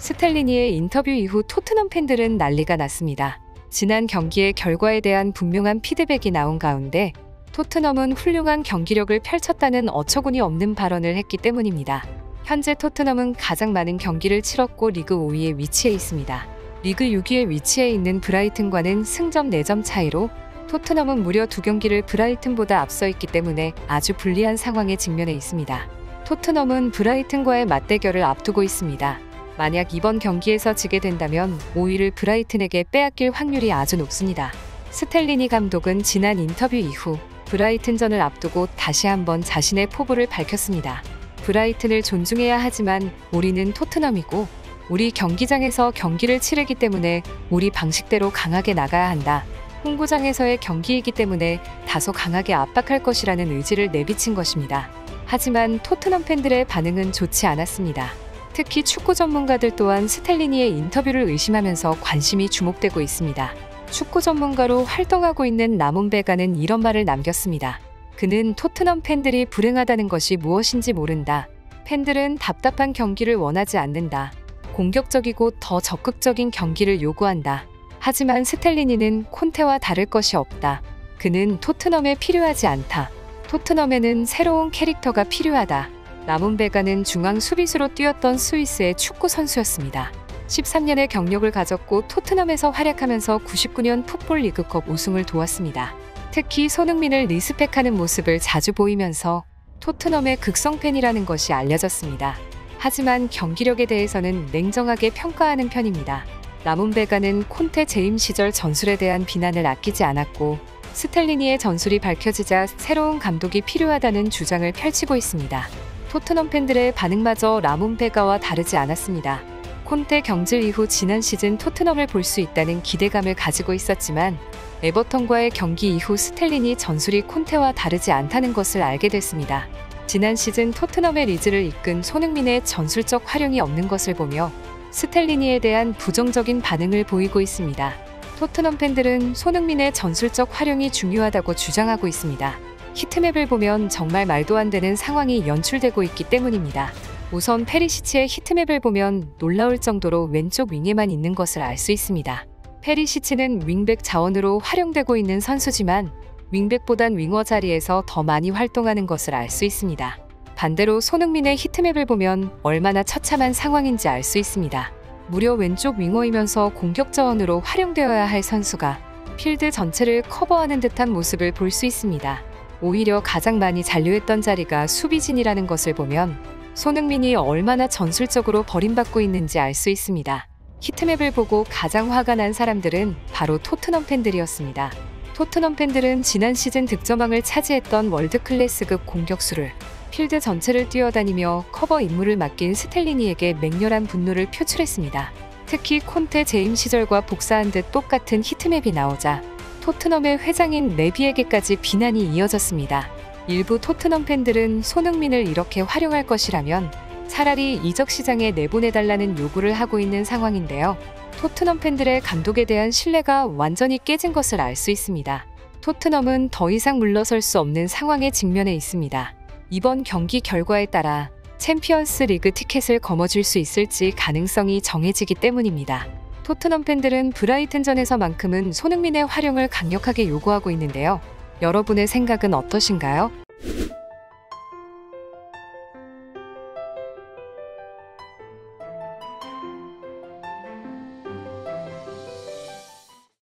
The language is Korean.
스텔리니의 인터뷰 이후 토트넘 팬들은 난리가 났습니다. 지난 경기의 결과에 대한 분명한 피드백이 나온 가운데 토트넘은 훌륭한 경기력을 펼쳤다는 어처구니 없는 발언을 했기 때문입니다. 현재 토트넘은 가장 많은 경기를 치렀고 리그 5위에 위치해 있습니다. 리그 6위에 위치해 있는 브라이튼과는 승점 4점 차이로 토트넘은 무려 2경기를 브라이튼보다 앞서 있기 때문에 아주 불리한 상황에 직면해 있습니다. 토트넘은 브라이튼과의 맞대결을 앞두고 있습니다. 만약 이번 경기에서 지게 된다면 5위를 브라이튼에게 빼앗길 확률이 아주 높습니다. 스텔리니 감독은 지난 인터뷰 이후 브라이튼전을 앞두고 다시 한번 자신의 포부를 밝혔습니다. 브라이튼을 존중해야 하지만 우리는 토트넘이고 우리 경기장에서 경기를 치르기 때문에 우리 방식대로 강하게 나가야 한다. 홈구장에서의 경기이기 때문에 다소 강하게 압박할 것이라는 의지를 내비친 것입니다. 하지만 토트넘 팬들의 반응은 좋지 않았습니다. 특히 축구 전문가들 또한 스텔리니의 인터뷰를 의심하면서 관심이 주목되고 있습니다. 축구 전문가로 활동하고 있는 라몬 베가는 이런 말을 남겼습니다. 그는 토트넘 팬들이 불행하다는 것이 무엇인지 모른다. 팬들은 답답한 경기를 원하지 않는다. 공격적이고 더 적극적인 경기를 요구한다. 하지만 스텔리니는 콘테와 다를 것이 없다. 그는 토트넘에 필요하지 않다. 토트넘에는 새로운 캐릭터가 필요하다. 라몬 베가는 중앙 수비수로 뛰었던 스위스의 축구 선수였습니다. 13년의 경력을 가졌고 토트넘에서 활약하면서 99년 풋볼 리그컵 우승을 도왔습니다. 특히 손흥민을 리스펙하는 모습을 자주 보이면서 토트넘의 극성 팬이라는 것이 알려졌습니다. 하지만 경기력에 대해서는 냉정하게 평가하는 편입니다. 라몬 베가는 콘테 재임 시절 전술에 대한 비난을 아끼지 않았고 스텔리니의 전술이 밝혀지자 새로운 감독이 필요하다는 주장을 펼치고 있습니다. 토트넘 팬들의 반응마저 라몬 베가와 다르지 않았습니다. 콘테 경질 이후 지난 시즌 토트넘을 볼 수 있다는 기대감을 가지고 있었지만 에버턴과의 경기 이후 스텔리니 전술이 콘테와 다르지 않다는 것을 알게 됐습니다. 지난 시즌 토트넘의 리즈를 이끈 손흥민의 전술적 활용이 없는 것을 보며 스텔리니에 대한 부정적인 반응을 보이고 있습니다. 토트넘 팬들은 손흥민의 전술적 활용이 중요하다고 주장하고 있습니다. 히트맵을 보면 정말 말도 안 되는 상황이 연출되고 있기 때문입니다. 우선 페리시치의 히트맵을 보면 놀라울 정도로 왼쪽 윙에만 있는 것을 알 수 있습니다. 페리시치는 윙백 자원으로 활용되고 있는 선수지만 윙백보단 윙어 자리에서 더 많이 활동하는 것을 알 수 있습니다. 반대로 손흥민의 히트맵을 보면 얼마나 처참한 상황인지 알 수 있습니다. 무려 왼쪽 윙어이면서 공격 자원으로 활용되어야 할 선수가 필드 전체를 커버하는 듯한 모습을 볼 수 있습니다. 오히려 가장 많이 잔류했던 자리가 수비진이라는 것을 보면 손흥민이 얼마나 전술적으로 버림받고 있는지 알 수 있습니다. 히트맵을 보고 가장 화가 난 사람들은 바로 토트넘 팬들이었습니다. 토트넘 팬들은 지난 시즌 득점왕을 차지했던 월드클래스급 공격수를 필드 전체를 뛰어다니며 커버 임무를 맡긴 스텔리니에게 맹렬한 분노를 표출했습니다. 특히 콘테 재임 시절과 복사한 듯 똑같은 히트맵이 나오자 토트넘의 회장인 레비에게까지 비난이 이어졌습니다. 일부 토트넘 팬들은 손흥민을 이렇게 활용할 것이라면 차라리 이적 시장에 내보내달라는 요구를 하고 있는 상황인데요. 토트넘 팬들의 감독에 대한 신뢰가 완전히 깨진 것을 알 수 있습니다. 토트넘은 더 이상 물러설 수 없는 상황에 직면해 있습니다. 이번 경기 결과에 따라 챔피언스 리그 티켓을 거머쥘 수 있을지 가능성이 정해지기 때문입니다. 토트넘 팬들은 브라이튼전에서만큼은 손흥민의 활용을 강력하게 요구하고 있는데요. 여러분의 생각은 어떠신가요?